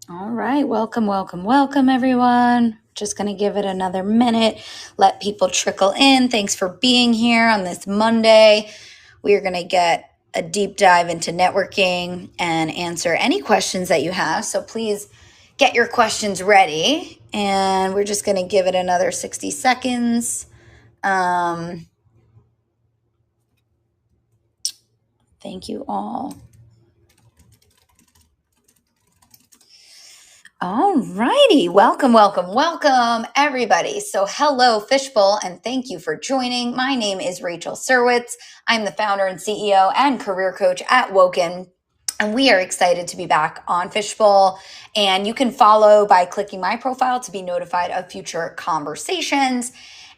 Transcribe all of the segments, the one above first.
All right, welcome, everyone. Just going to give it another minute, let people trickle in. Thanks for being here on this Monday. We are going to get a deep dive into networking and answer any questions that you have. So please get your questions ready. And we're just going to give it another 60 seconds. Thank you all. All righty. Welcome, everybody. So, hello, Fishbowl, and thank you for joining. My name is Rachel Serwetz. I'm the founder and CEO and career coach at Woken. And we are excited to be back on Fishbowl. And you can follow by clicking my profile to be notified of future conversations.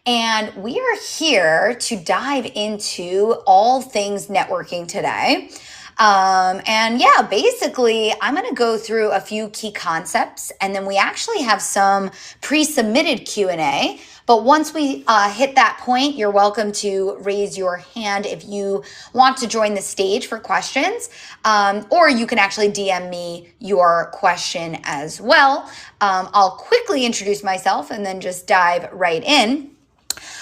And we are here to dive into all things networking today. Basically, I'm going to go through a few key concepts, and then we actually have some pre-submitted Q&A. But once we hit that point, you're welcome to raise your hand if you want to join the stage for questions, or you can actually DM me your question as well. I'll quickly introduce myself and then just dive right in.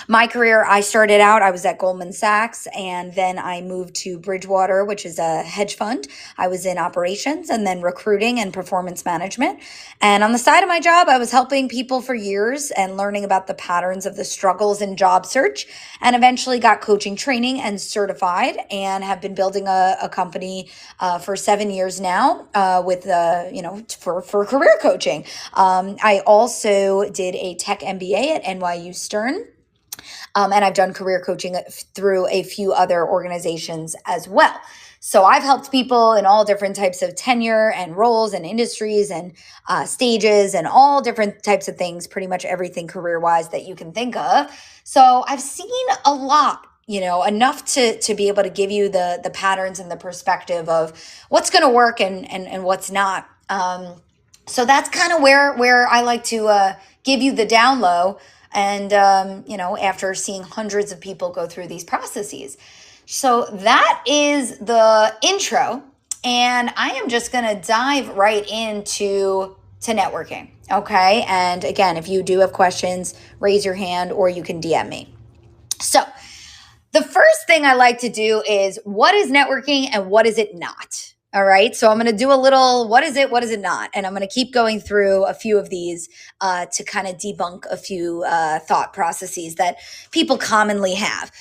My career, I was at Goldman Sachs, and then I moved to Bridgewater, which is a hedge fund. I was in operations and then recruiting and performance management. And on the side of my job, I was helping people for years and learning about the patterns of the struggles in job search, and eventually got coaching training and certified, and have been building a company for 7 years now for career coaching. I also did a tech MBA at NYU Stern. And I've done career coaching through a few other organizations as well. So I've helped people in all different types of tenure and roles and industries and stages and all different types of things, pretty much everything career-wise that you can think of. So I've seen a lot, enough to be able to give you the patterns and the perspective of what's going to work and what's not. So that's kind of where I like to give you the down low. And, after seeing hundreds of people go through these processes. So that is the intro. And I am just going to dive right into networking. Okay. And again, if you do have questions, raise your hand or you can DM me. So the first thing I like to do is, what is networking and what is it not? All right. So I'm going to do a little, what is it not? And I'm going to keep going through a few of these to kind of debunk a few thought processes that people commonly have.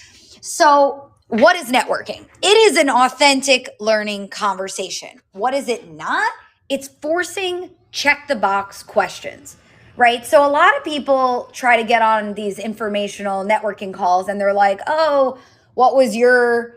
So what is networking? It is an authentic learning conversation. What is it not? It's forcing check the box questions, right? So a lot of people try to get on these informational networking calls and they're like, oh, what was your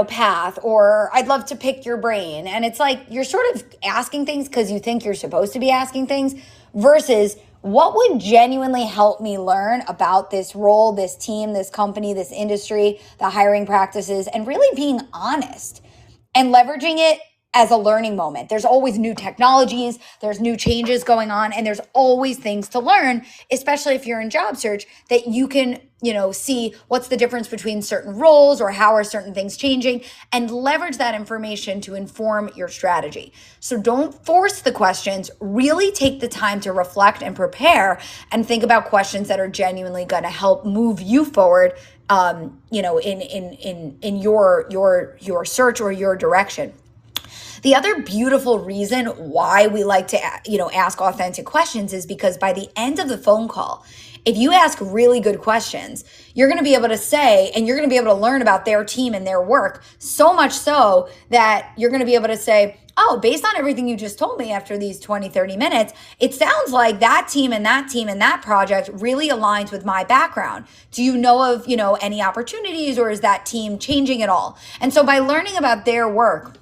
path, or I'd love to pick your brain. And it's like, you're sort of asking things because you think you're supposed to be asking things versus what would genuinely help me learn about this role, this team, this company, this industry, the hiring practices, and really being honest and leveraging it as a learning moment. There's always new technologies, there's new changes going on, and there's always things to learn, especially if you're in job search, that you can, see what's the difference between certain roles or how are certain things changing, and leverage that information to inform your strategy. So don't force the questions, really take the time to reflect and prepare and think about questions that are genuinely going to help move you forward, in your search or your direction. The other beautiful reason why we like to, ask authentic questions is because by the end of the phone call, if you ask really good questions, you're going to be able to say, and you're going to be able to learn about their team and their work, so much so that you're going to be able to say, oh, based on everything you just told me after these 20, 30 minutes, it sounds like that team and that project really aligns with my background. Do you know of, any opportunities, or is that team changing at all? And so by learning about their work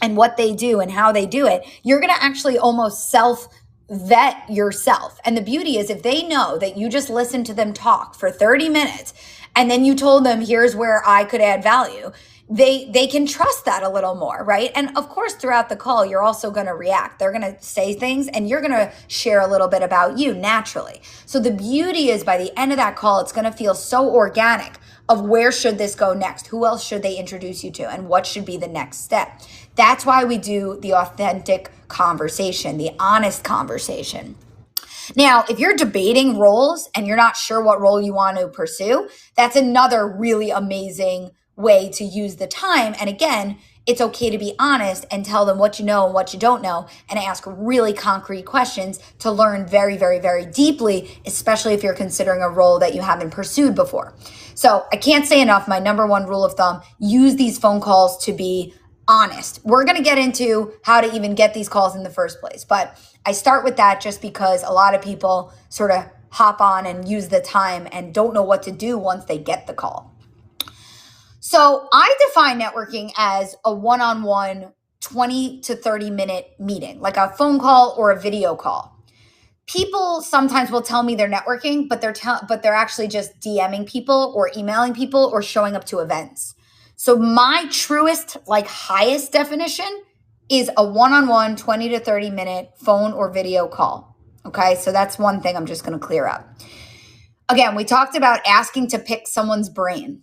and what they do and how they do it, you're going to actually almost self-vet yourself. And the beauty is, if they know that you just listened to them talk for 30 minutes and then you told them, here's where I could add value, they can trust that a little more, right? And of course, throughout the call, you're also going to react. They're going to say things and you're going to share a little bit about you naturally. So the beauty is, by the end of that call, it's going to feel so organic. of where should this go next? Who else should they introduce you to? And what should be the next step? That's why we do the authentic conversation, the honest conversation. Now, if you're debating roles and you're not sure what role you want to pursue, that's another really amazing way to use the time. And again, it's okay to be honest and tell them what you know and what you don't know, and ask really concrete questions to learn very, very, very deeply, especially if you're considering a role that you haven't pursued before. So I can't say enough, my number one rule of thumb, use these phone calls to be honest. We're going to get into how to even get these calls in the first place, but I start with that just because a lot of people sort of hop on and use the time and don't know what to do once they get the call. So I define networking as a one-on-one 20 to 30 minute meeting, like a phone call or a video call. People sometimes will tell me they're networking, but they're actually just DMing people or emailing people or showing up to events. So my truest, highest definition is a one-on-one 20 to 30 minute phone or video call. Okay, so that's one thing I'm just going to clear up. Again, we talked about asking to pick someone's brain.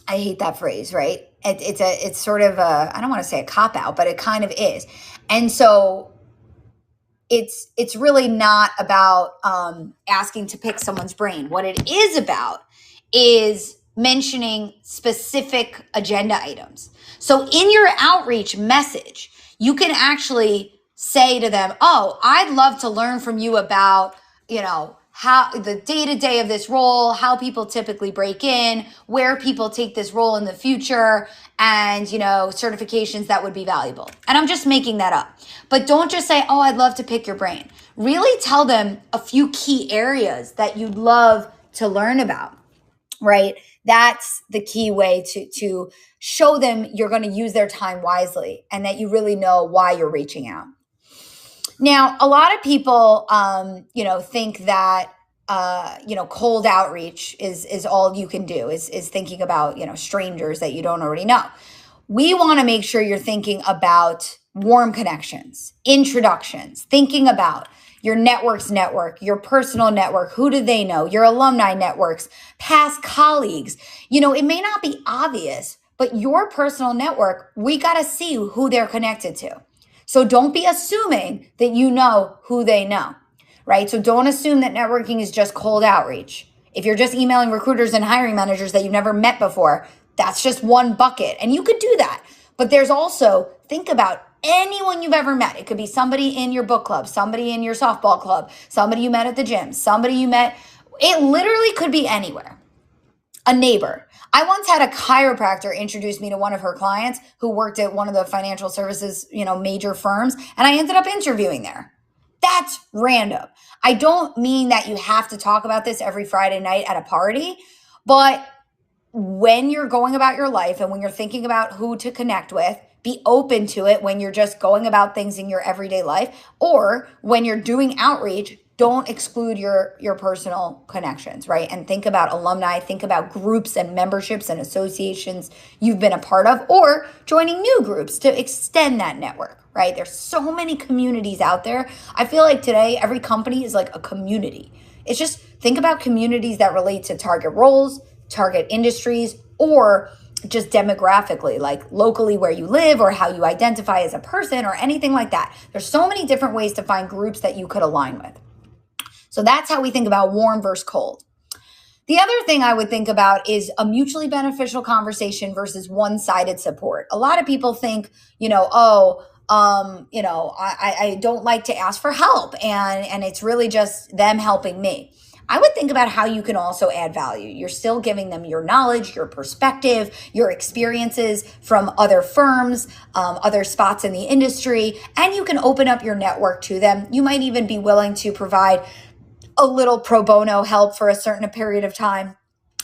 I hate that phrase, right? It's sort of I don't want to say a cop-out, but it kind of is. And so it's really not about asking to pick someone's brain. What it is about is mentioning specific agenda items. So in your outreach message, you can actually say to them, oh, I'd love to learn from you about, how the day-to-day of this role, how people typically break in, where people take this role in the future, and, certifications that would be valuable. And I'm just making that up. But don't just say, oh, I'd love to pick your brain. Really tell them a few key areas that you'd love to learn about, right? That's the key way to show them you're going to use their time wisely and that you really know why you're reaching out. Now, a lot of people, think that, cold outreach is all you can do is thinking about, strangers that you don't already know. We want to make sure you're thinking about warm connections, introductions, thinking about your network, your personal network, who do they know, your alumni networks, past colleagues. It may not be obvious, but your personal network, we got to see who they're connected to. So don't be assuming that you know who they know, right? So don't assume that networking is just cold outreach. If you're just emailing recruiters and hiring managers that you've never met before, that's just one bucket. And you could do that. But there's also, think about anyone you've ever met. It could be somebody in your book club, somebody in your softball club, somebody you met at the gym, somebody you met. It literally could be anywhere. A neighbor. I once had a chiropractor introduce me to one of her clients who worked at one of the financial services, major firms, and I ended up interviewing there. That's random. I don't mean that you have to talk about this every Friday night at a party, but when you're going about your life and when you're thinking about who to connect with, be open to it when you're just going about things in your everyday life, or when you're doing outreach, don't exclude your personal connections, right? And think about alumni, think about groups and memberships and associations you've been a part of, or joining new groups to extend that network, right? There's so many communities out there. I feel like today, every company is like a community. It's just think about communities that relate to target roles, target industries, or just demographically, like locally where you live or how you identify as a person or anything like that. There's so many different ways to find groups that you could align with. So that's how we think about warm versus cold. The other thing I would think about is a mutually beneficial conversation versus one-sided support. A lot of people think, I don't like to ask for help and it's really just them helping me. I would think about how you can also add value. You're still giving them your knowledge, your perspective, your experiences from other firms, other spots in the industry, and you can open up your network to them. You might even be willing to provide a little pro bono help for a certain period of time,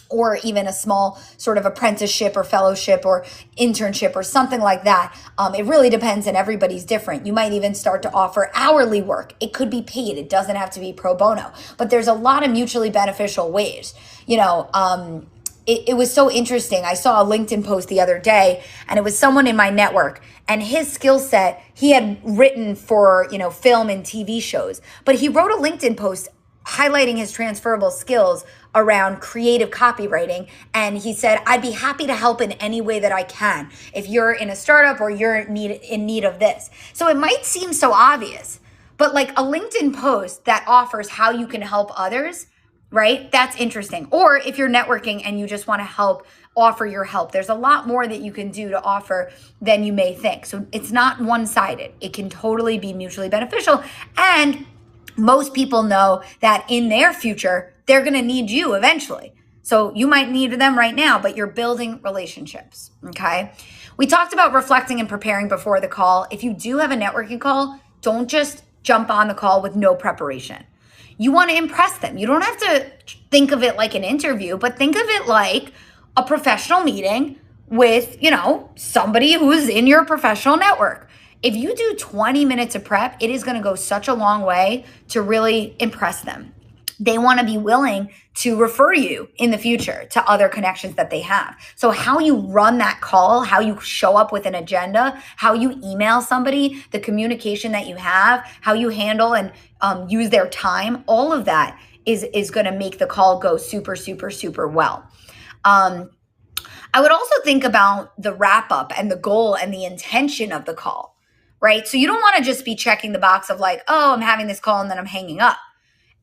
or even a small sort of apprenticeship or fellowship or internship or something like that. It really depends, and everybody's different. You might even start to offer hourly work. It could be paid. It doesn't have to be pro bono, but there's a lot of mutually beneficial ways. It was so interesting. I saw a LinkedIn post the other day, and it was someone in my network, and his skill set, he had written for, film and TV shows, but he wrote a LinkedIn post highlighting his transferable skills around creative copywriting. And he said, I'd be happy to help in any way that I can if you're in a startup or you're in need of this. So it might seem so obvious, but like a LinkedIn post that offers how you can help others, right? That's interesting. Or if you're networking and you just want to offer your help, there's a lot more that you can do to offer than you may think. So it's not one-sided. It can totally be mutually beneficial. And most people know that in their future, they're going to need you eventually. So you might need them right now, but you're building relationships, okay? We talked about reflecting and preparing before the call. If you do have a networking call, don't just jump on the call with no preparation. You want to impress them. You don't have to think of it like an interview, but think of it like a professional meeting with, somebody who's in your professional network. If you do 20 minutes of prep, it is going to go such a long way to really impress them. They want to be willing to refer you in the future to other connections that they have. So how you run that call, how you show up with an agenda, how you email somebody, the communication that you have, how you handle and use their time, all of that is going to make the call go super, super, super well. I would also think about the wrap up and the goal and the intention of the call, right? So you don't want to just be checking the box of like, oh, I'm having this call and then I'm hanging up.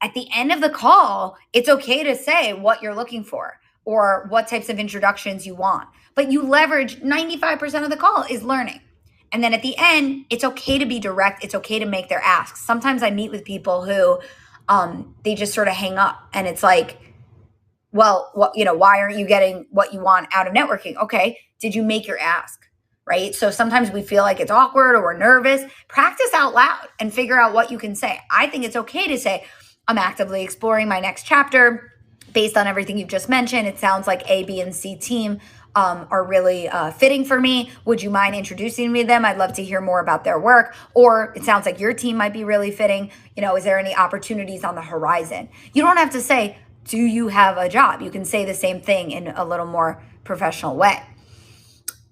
At the end of the call, it's okay to say what you're looking for or what types of introductions you want. But you leverage 95% of the call is learning. And then at the end, it's okay to be direct. It's okay to make their asks. Sometimes I meet with people who they just sort of hang up and it's like, well, why aren't you getting what you want out of networking? Okay, did you make your ask? Right? So sometimes we feel like it's awkward or we're nervous. Practice out loud and figure out what you can say. I think it's okay to say, I'm actively exploring my next chapter based on everything you've just mentioned. It sounds like A, B, and C team are really fitting for me. Would you mind introducing me to them? I'd love to hear more about their work. Or it sounds like your team might be really fitting. Is there any opportunities on the horizon? You don't have to say, do you have a job? You can say the same thing in a little more professional way.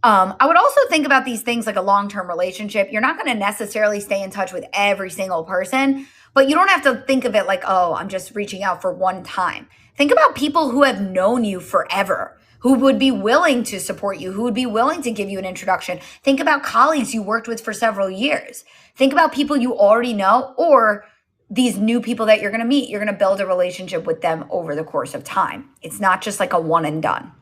I would also think about these things like a long-term relationship. You're not going to necessarily stay in touch with every single person, but you don't have to think of it like, oh, I'm just reaching out for one time. Think about people who have known you forever, who would be willing to support you, who would be willing to give you an introduction. Think about colleagues you worked with for several years. Think about people you already know or these new people that you're going to meet. You're going to build a relationship with them over the course of time. It's not just like a one and done.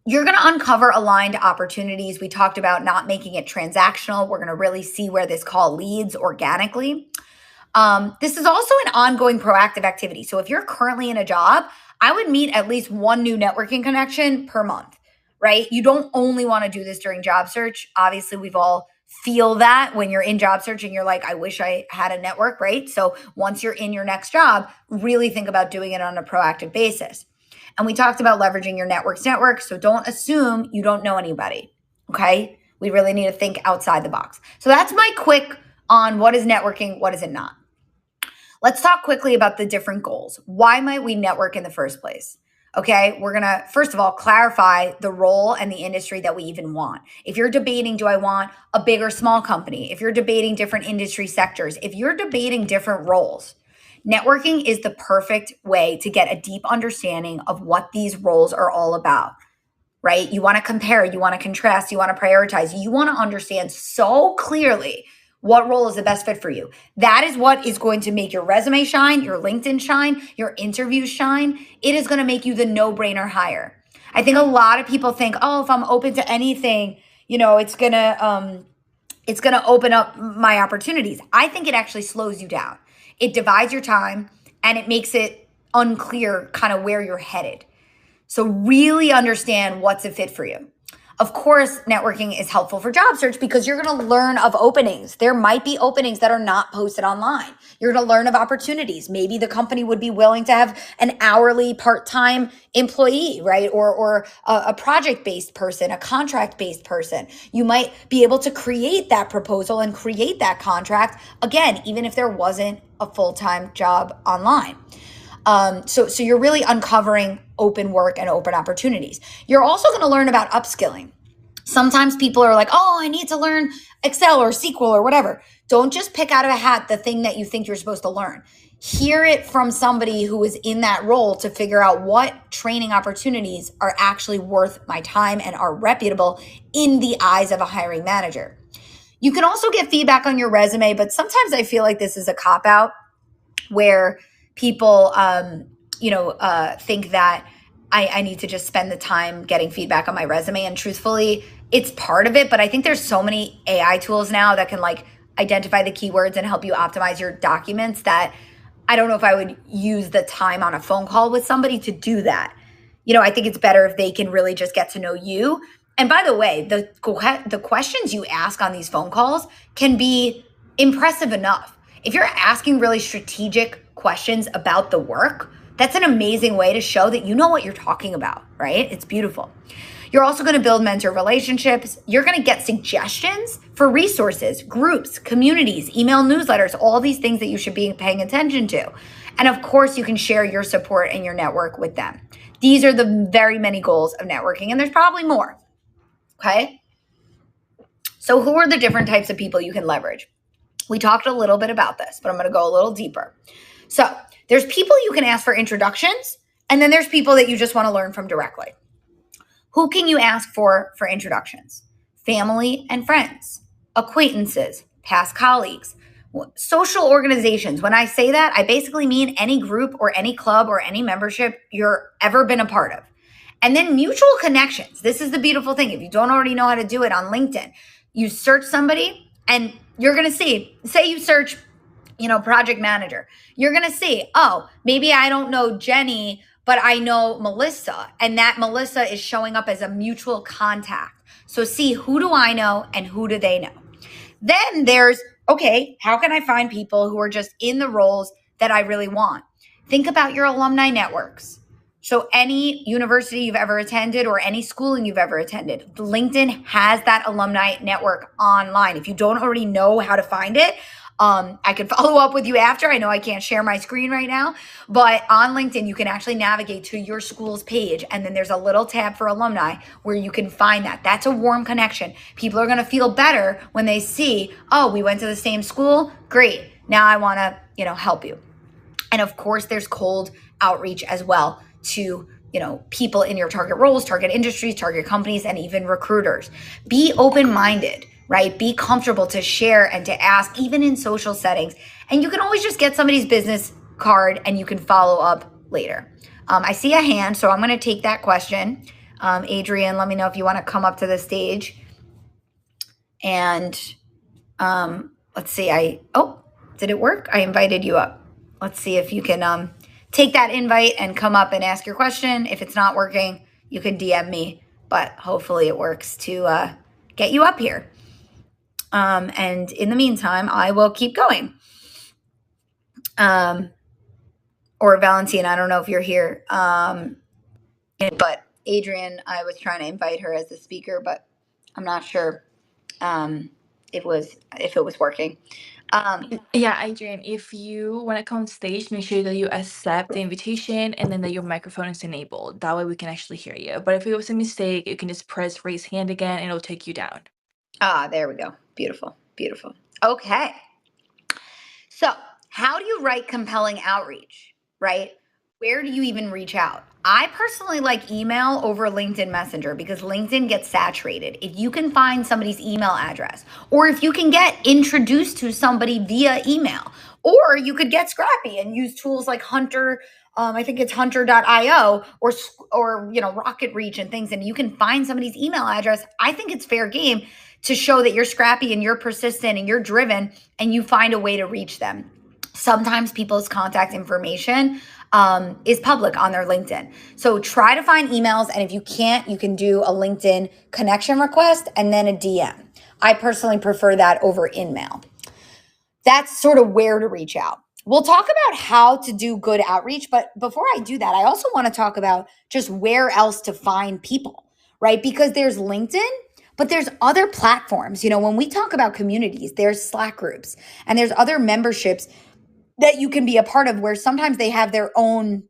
You're going to uncover aligned opportunities. We talked about not making it transactional. We're going to really see where this call leads organically. This is also an ongoing proactive activity. So if you're currently in a job, I would meet at least one new networking connection per month, right? You don't only want to do this during job search. Obviously, we've all feel that when you're in job search and you're like, I wish I had a network, right? So once you're in your next job, really think about doing it on a proactive basis. And we talked about leveraging your network. So don't assume you don't know anybody, okay? We really need to think outside the box. So that's my quick on what is networking, what is it not. Let's talk quickly about the different goals. Why might we network in the first place? Okay, we're going to, first of all, clarify the role and the industry that we even want. If you're debating, do I want a big or small company? If you're debating different industry sectors, if you're debating different roles, networking is the perfect way to get a deep understanding of what these roles are all about, right? You want to compare, you want to contrast, you want to prioritize, you want to understand so clearly what role is the best fit for you. That is what is going to make your resume shine, your LinkedIn shine, your interviews shine. It is going to make you the no-brainer hire. I think a lot of people think, oh, if I'm open to anything, it's going to open up my opportunities. I think it actually slows you down. It divides your time and it makes it unclear kind of where you're headed. So really understand what's a fit for you. Of course, networking is helpful for job search because you're going to learn of openings. There might be openings that are not posted online. You're going to learn of opportunities. Maybe the company would be willing to have an hourly part-time employee, right? Or a project-based person, a contract-based person. You might be able to create that proposal and create that contract, again, even if there wasn't a full-time job online. So you're really uncovering open work and open opportunities. You're also going to learn about upskilling. Sometimes people are like, oh, I need to learn Excel or SQL or whatever. Don't just pick out of a hat the thing that you think you're supposed to learn. Hear it from somebody who is in that role to figure out what training opportunities are actually worth my time and are reputable in the eyes of a hiring manager. You can also get feedback on your resume, but sometimes I feel like this is a cop out where people, think that I need to just spend the time getting feedback on my resume. And truthfully, it's part of it, but I think there's so many AI tools now that can like identify the keywords and help you optimize your documents that I don't know if I would use the time on a phone call with somebody to do that. I think it's better if they can really just get to know you. And by the way, the questions you ask on these phone calls can be impressive enough. If you're asking really strategic questions about the work, that's an amazing way to show that you know what you're talking about, right? It's beautiful. You're also going to build mentor relationships. You're going to get suggestions for resources, groups, communities, email newsletters, all these things that you should be paying attention to. And of course, you can share your support and your network with them. These are the very many goals of networking, and there's probably more. Okay. So who are the different types of people you can leverage? We talked a little bit about this, but I'm going to go a little deeper. So there's people you can ask for introductions, and then there's people that you just want to learn from directly. Who can you ask for introductions? Family and friends, acquaintances, past colleagues, social organizations. When I say that, I basically mean any group or any club or any membership you're ever been a part of. And then mutual connections. This is the beautiful thing. If you don't already know how to do it on LinkedIn, you search somebody and you're going to see, say you search, project manager. You're going to see, oh, maybe I don't know Jenny, but I know Melissa, and that Melissa is showing up as a mutual contact. So see, who do I know and who do they know? Then there's, okay, how can I find people who are just in the roles that I really want? Think about your alumni networks. So any university you've ever attended or any schooling you've ever attended, LinkedIn has that alumni network online. If you don't already know how to find it, I can follow up with you after. I know I can't share my screen right now, but on LinkedIn, you can actually navigate to your school's page. And then there's a little tab for alumni where you can find that. That's a warm connection. People are going to feel better when they see, oh, we went to the same school. Great. Now I want to, help you. And of course, there's cold outreach as well to people in your target roles, target industries, target companies, and even recruiters. Be open-minded, right? Be comfortable to share and to ask, even in social settings. And you can always just get somebody's business card and you can follow up later. I see a hand, so I'm going to take that question. Adrian, let me know if you want to come up to the stage. And let's see. Did it work? I invited you up. Let's see if you can take that invite and come up and ask your question. If it's not working, you can DM me, but hopefully it works to get you up here. And in the meantime, I will keep going. Or Valentine, I don't know if you're here. But Adrian, I was trying to invite her as a speaker, but I'm not sure if it was working. Yeah, Adrian, if you want to come on stage, make sure that you accept the invitation and then that your microphone is enabled. That way we can actually hear you. But if it was a mistake, you can just press raise hand again and it'll take you down. There we go. Beautiful, beautiful. Okay. So how do you write compelling outreach, right? Where do you even reach out? I personally like email over LinkedIn Messenger because LinkedIn gets saturated. If you can find somebody's email address, or if you can get introduced to somebody via email, or you could get scrappy and use tools like Hunter. I think it's hunter.io or Rocket Reach and things, and you can find somebody's email address. I think it's fair game to show that you're scrappy and you're persistent and you're driven and you find a way to reach them. Sometimes people's contact information is public on their LinkedIn. So try to find emails. And if you can't, you can do a LinkedIn connection request and then a DM. I personally prefer that over InMail. That's sort of where to reach out. We'll talk about how to do good outreach. But before I do that, I also want to talk about just where else to find people, right? Because there's LinkedIn, but there's other platforms. When we talk about communities, there's Slack groups and there's other memberships that you can be a part of where sometimes they have their own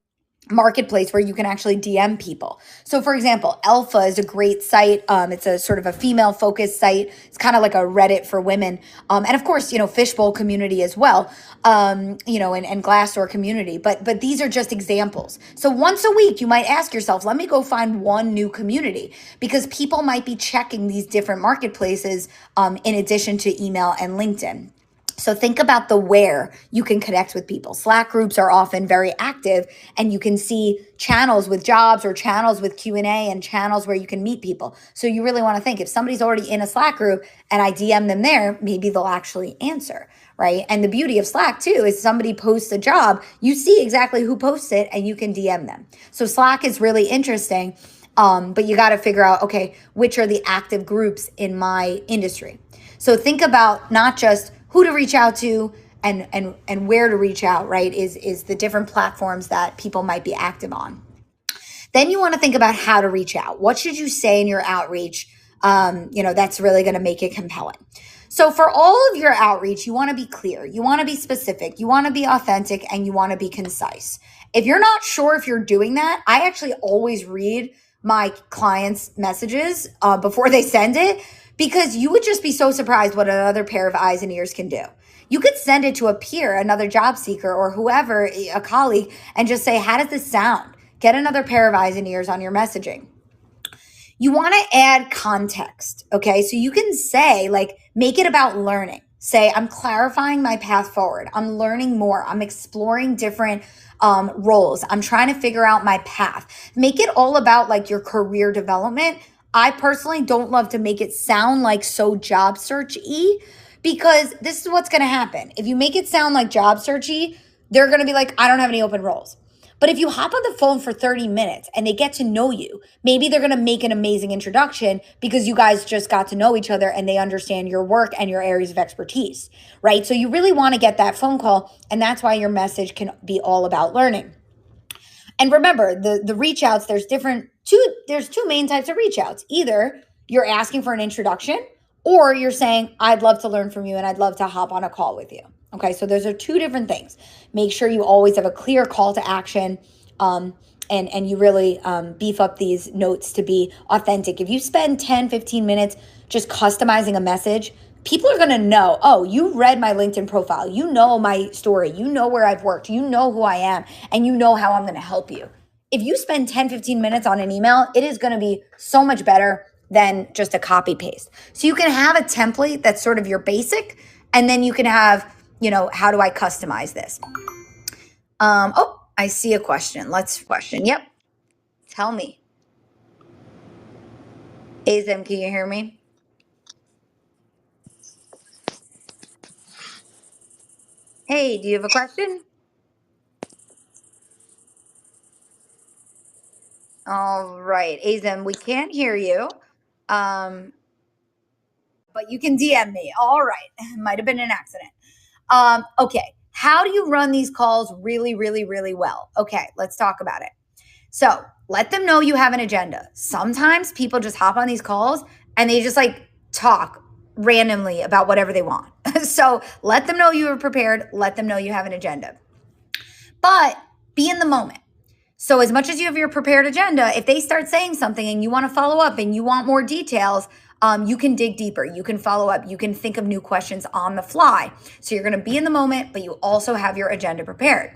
marketplace where you can actually DM people. So for example, Alpha is a great site. It's a sort of a female focused site. It's kind of like a Reddit for women. And of course, Fishbowl community as well, and Glassdoor community. But these are just examples. So once a week, you might ask yourself, let me go find one new community, because people might be checking these different marketplaces in addition to email and LinkedIn. So think about the where you can connect with people. Slack groups are often very active, and you can see channels with jobs or channels with Q&A and channels where you can meet people. So you really want to think, if somebody's already in a Slack group and I DM them there, maybe they'll actually answer, right? And the beauty of Slack too is somebody posts a job, you see exactly who posts it and you can DM them. So Slack is really interesting, but you got to figure out, okay, which are the active groups in my industry? So think about not just who to reach out to and where to reach out, right? Is the different platforms that people might be active on. Then you want to think about how to reach out. What should you say in your outreach? That's really going to make it compelling. So for all of your outreach, you want to be clear, you want to be specific, you want to be authentic, and you want to be concise. If you're not sure if you're doing that, I actually always read my clients' messages before they send it, because you would just be so surprised what another pair of eyes and ears can do. You could send it to a peer, another job seeker, or whoever, a colleague, and just say, how does this sound? Get another pair of eyes and ears on your messaging. You want to add context, okay? So you can say, make it about learning. Say, I'm clarifying my path forward. I'm learning more. I'm exploring different roles. I'm trying to figure out my path. Make it all about your career development. I personally don't love to make it sound like so job search-y, because this is what's going to happen. If you make it sound like job search-y, they're going to be like, I don't have any open roles. But if you hop on the phone for 30 minutes and they get to know you, maybe they're going to make an amazing introduction because you guys just got to know each other and they understand your work and your areas of expertise, right? So you really want to get that phone call, and that's why your message can be all about learning. And remember, the reach outs, there's two main types of reach outs. Either you're asking for an introduction, or you're saying, I'd love to learn from you and I'd love to hop on a call with you. Okay, so those are two different things. Make sure you always have a clear call to action, and you really beef up these notes to be authentic. If you spend 10, 15 minutes just customizing a message, people are going to know, oh, you read my LinkedIn profile. You know my story. You know where I've worked. You know who I am, and you know how I'm going to help you. If you spend 10, 15 minutes on an email, it is going to be so much better than just a copy paste. So you can have a template that's sort of your basic, and then you can have, how do I customize this? I see a question. Yep. Tell me. Azim, can you hear me? Hey, do you have a question? All right, Azim, we can't hear you. But you can DM me. All right. Might have been an accident. Okay. How do you run these calls really, really, really well? Okay, let's talk about it. So let them know you have an agenda. Sometimes people just hop on these calls and they just talk randomly about whatever they want. So let them know you are prepared. Let them know you have an agenda. But be in the moment. So as much as you have your prepared agenda, if they start saying something and you want to follow up and you want more details, you can dig deeper. You can follow up. You can think of new questions on the fly. So you're going to be in the moment, but you also have your agenda prepared.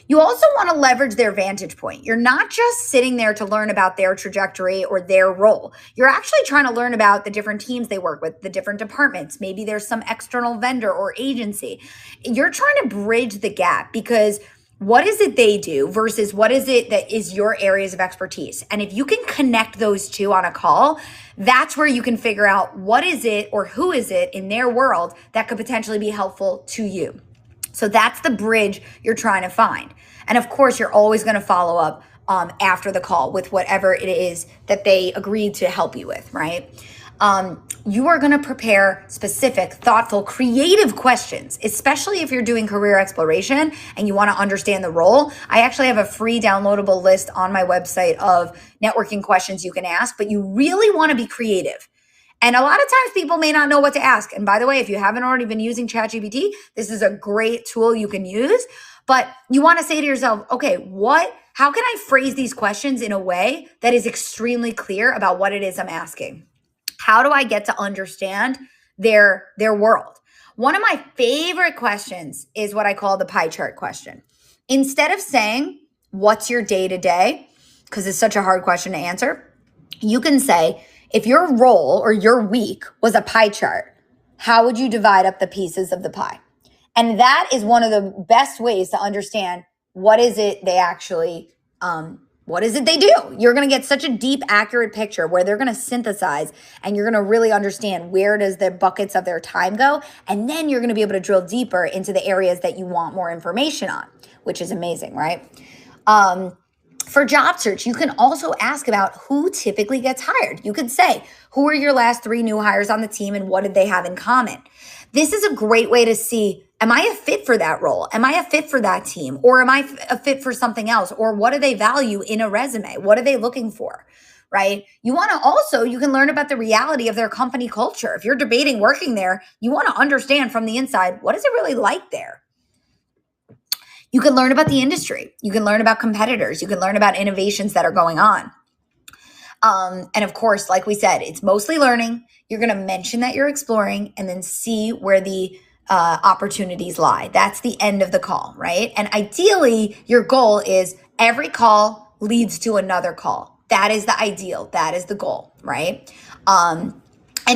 You also want to leverage their vantage point. You're not just sitting there to learn about their trajectory or their role. You're actually trying to learn about the different teams they work with, the different departments. Maybe there's some external vendor or agency. You're trying to bridge the gap, because what is it they do versus what is it that is your areas of expertise? And if you can connect those two on a call, that's where you can figure out what is it or who is it in their world that could potentially be helpful to you. So that's the bridge you're trying to find. And of course, you're always going to follow up after the call with whatever it is that they agreed to help you with, right? You are going to prepare specific, thoughtful, creative questions, especially if you're doing career exploration and you want to understand the role. I actually have a free downloadable list on my website of networking questions you can ask, but you really want to be creative. And a lot of times people may not know what to ask. And by the way, if you haven't already been using ChatGPT, this is a great tool you can use. But you want to say to yourself, okay, what How can I phrase these questions in a way that is extremely clear about what it is I'm asking? How do I get to understand their world? One of my favorite questions is what I call the pie chart question. Instead of saying, what's your day to day? Because it's such a hard question to answer. You can say, if your role or your week was a pie chart, how would you divide up the pieces of the pie? And that is one of the best ways to understand what is it they actually, what is it they do? You're going to get such a deep, accurate picture where they're going to synthesize and you're going to really understand where does the buckets of their time go. And then you're going to be able to drill deeper into the areas that you want more information on, which is amazing, right? For job search, you can also ask about who typically gets hired. You could say, who are your last 3 new hires on the team and what did they have in common? This is a great way to see, am I a fit for that role? Am I a fit for that team? Or am I a fit for something else? Or what do they value in a resume? What are they looking for? Right? You want to also, you can learn about the reality of their company culture. If you're debating working there, you want to understand from the inside, what is it really like there? You can learn about the industry. You can learn about competitors. You can learn about innovations that are going on. And of course, like we said, it's mostly learning. You're going to mention that you're exploring and then see where the opportunities lie. That's the end of the call, right? And ideally, your goal is every call leads to another call. That is the ideal. That is the goal, right? And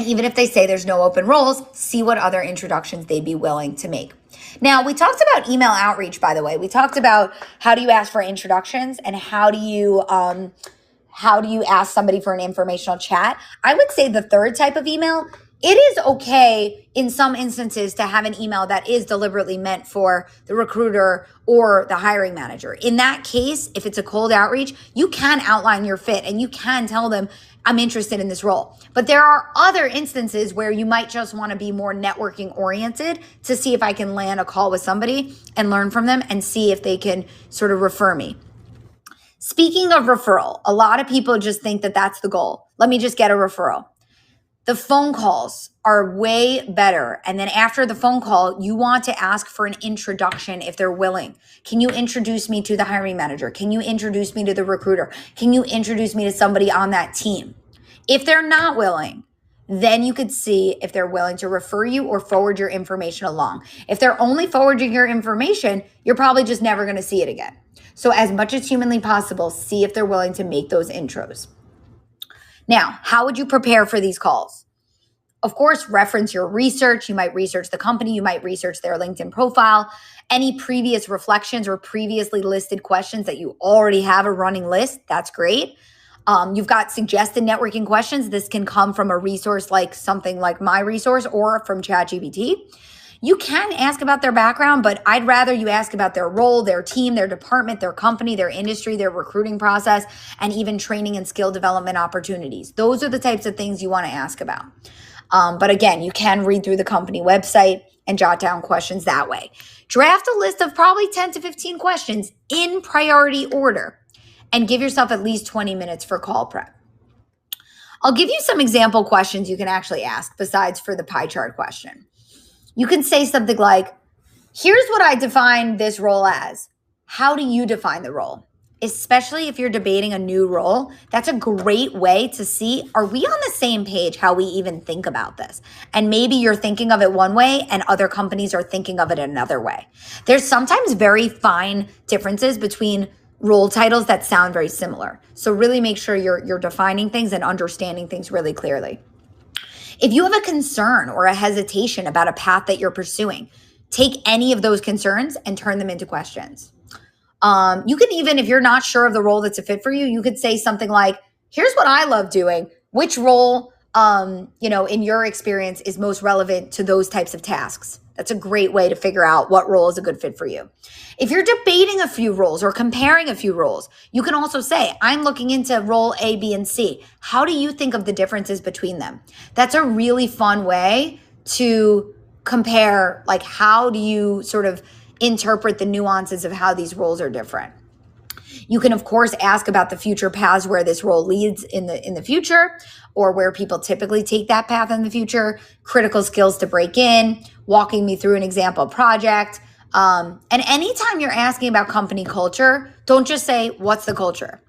even if they say there's no open roles, see what other introductions they'd be willing to make. Now, we talked about email outreach, by the way. We talked about how do you ask for introductions and how do you ask somebody for an informational chat. I would say the third type of email, it is okay in some instances to have an email that is deliberately meant for the recruiter or the hiring manager. In that case, if it's a cold outreach, you can outline your fit and you can tell them, I'm interested in this role. But there are other instances where you might just want to be more networking oriented to see if I can land a call with somebody and learn from them and see if they can sort of refer me. Speaking of referral, a lot of people just think that that's the goal. Let me just get a referral. The phone calls are way better. And then after the phone call, you want to ask for an introduction if they're willing. Can you introduce me to the hiring manager? Can you introduce me to the recruiter? Can you introduce me to somebody on that team? If they're not willing, then you could see if they're willing to refer you or forward your information along. If they're only forwarding your information, you're probably just never going to see it again. So as much as humanly possible, see if they're willing to make those intros. Now, how would you prepare for these calls? Of course, reference your research. You might research the company. You might research their LinkedIn profile. Any previous reflections or previously listed questions that you already have a running list, that's great. You've got suggested networking questions. This can come from a resource like something like my resource or from ChatGPT. You can ask about their background, but I'd rather you ask about their role, their team, their department, their company, their industry, their recruiting process, and even training and skill development opportunities. Those are the types of things you want to ask about. But again, you can read through the company website and jot down questions that way. Draft a list of probably 10 to 15 questions in priority order and give yourself at least 20 minutes for call prep. I'll give you some example questions you can actually ask besides for the pie chart question. You can say something like, here's what I define this role as. How do you define the role? Especially if you're debating a new role, that's a great way to see, are we on the same page how we even think about this? And maybe you're thinking of it one way and other companies are thinking of it another way. There's sometimes very fine differences between role titles that sound very similar. So really make sure you're defining things and understanding things really clearly. If you have a concern or a hesitation about a path that you're pursuing, take any of those concerns and turn them into questions. You can even, if you're not sure of the role that's a fit for you, you could say something like, here's what I love doing. Which role, in your experience is most relevant to those types of tasks? That's a great way to figure out what role is a good fit for you. If you're debating a few roles or comparing a few roles, you can also say, I'm looking into role A, B, and C. How do you think of the differences between them? That's a really fun way to compare, like, how do you sort of interpret the nuances of how these roles are different. You can, of course, ask about the future paths where this role leads in the future, or where people typically take that path in the future, critical skills to break in, walking me through an example project, And anytime you're asking about company culture, don't just say, what's the culture?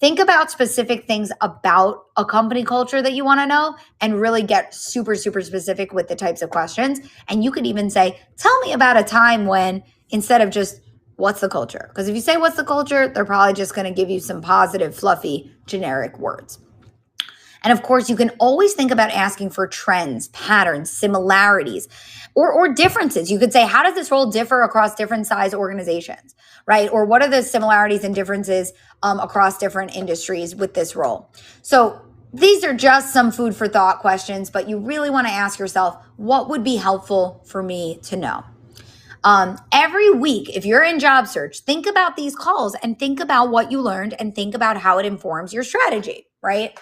Think about specific things about a company culture that you want to know and really get super, super specific with the types of questions. And you could even say, tell me about a time when, instead of just, what's the culture? Because if you say, what's the culture, they're probably just going to give you some positive, fluffy, generic words. And of course, you can always think about asking for trends, patterns, similarities, or differences. You could say, how does this role differ across different size organizations, right? Or what are the similarities and differences across different industries with this role? So these are just some food for thought questions, but you really want to ask yourself, what would be helpful for me to know? Every week, if you're in job search, think about these calls and think about what you learned and think about how it informs your strategy, right?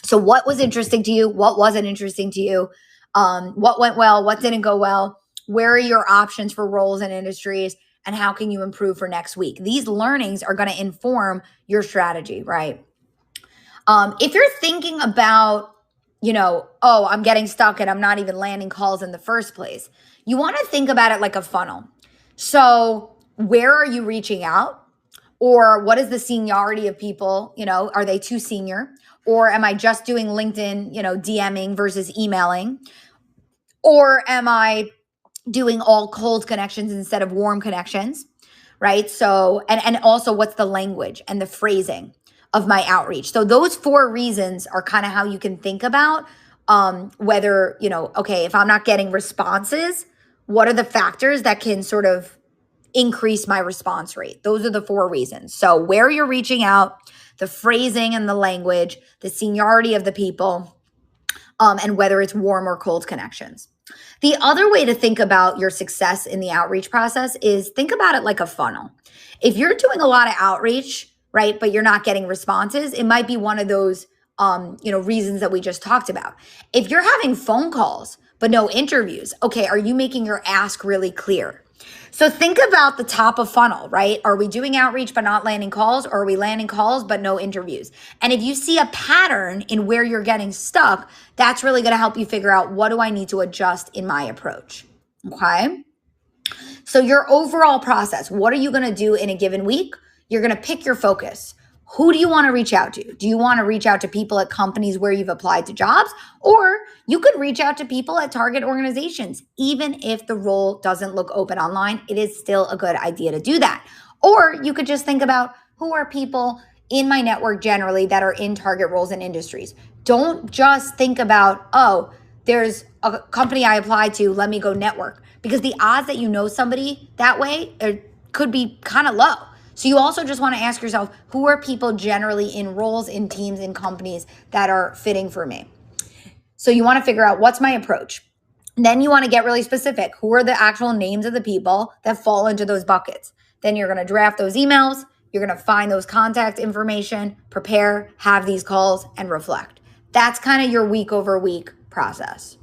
So what was interesting to you? What wasn't interesting to you? What went well? What didn't go well? Where are your options for roles and industries? And how can you improve for next week? These learnings are going to inform your strategy, right? If you're thinking about, oh, I'm getting stuck and I'm not even landing calls in the first place, you want to think about it like a funnel. So where are you reaching out? Or what is the seniority of people? Are they too senior? Or am I just doing LinkedIn, DMing versus emailing? Or am I doing all cold connections instead of warm connections? Right. So, and also what's the language and the phrasing of my outreach? So those 4 reasons are kind of how you can think about whether, okay, if I'm not getting responses, what are the factors that can sort of increase my response rate? Those are the 4 reasons. So where you're reaching out, the phrasing and the language, the seniority of the people, and whether it's warm or cold connections. The other way to think about your success in the outreach process is think about it like a funnel. If you're doing a lot of outreach, right, but you're not getting responses, it might be one of those reasons that we just talked about. If you're having phone calls but no interviews, okay, are you making your ask really clear? So think about the top of funnel, right? Are we doing outreach but not landing calls? Or are we landing calls but no interviews? And if you see a pattern in where you're getting stuck, that's really going to help you figure out, what do I need to adjust in my approach? Okay. So your overall process, what are you going to do in a given week? You're going to pick your focus. Who do you want to reach out to? Do you want to reach out to people at companies where you've applied to jobs? Or you could reach out to people at target organizations. Even if the role doesn't look open online, it is still a good idea to do that. Or you could just think about, who are people in my network generally that are in target roles and industries? Don't just think about, oh, there's a company I applied to, let me go network. Because the odds that you know somebody that way could be kind of low. So you also just want to ask yourself, who are people generally in roles, in teams, in companies that are fitting for me? So you want to figure out, what's my approach? Then you want to get really specific. Who are the actual names of the people that fall into those buckets? Then you're going to draft those emails. You're going to find those contact information, prepare, have these calls, and reflect. That's kind of your week over week process.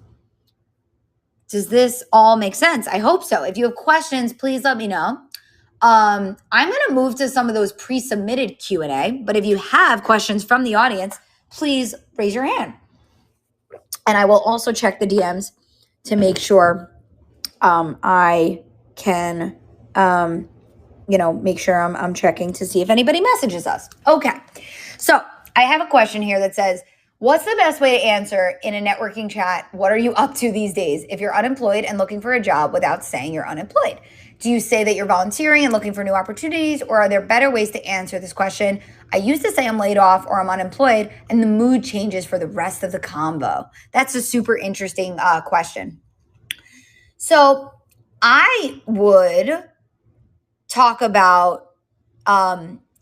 Does this all make sense? I hope so. If you have questions, please let me know. I'm going to move to some of those pre-submitted Q&A, but if you have questions from the audience, please raise your hand. And I will also check the DMs to make sure I can, make sure I'm checking to see if anybody messages us. Okay. So I have a question here that says, what's the best way to answer in a networking chat? What are you up to these days if you're unemployed and looking for a job without saying you're unemployed? Do you say that you're volunteering and looking for new opportunities, or are there better ways to answer this question? I used to say I'm laid off or I'm unemployed, and the mood changes for the rest of the combo. That's a super interesting question. So I would talk about,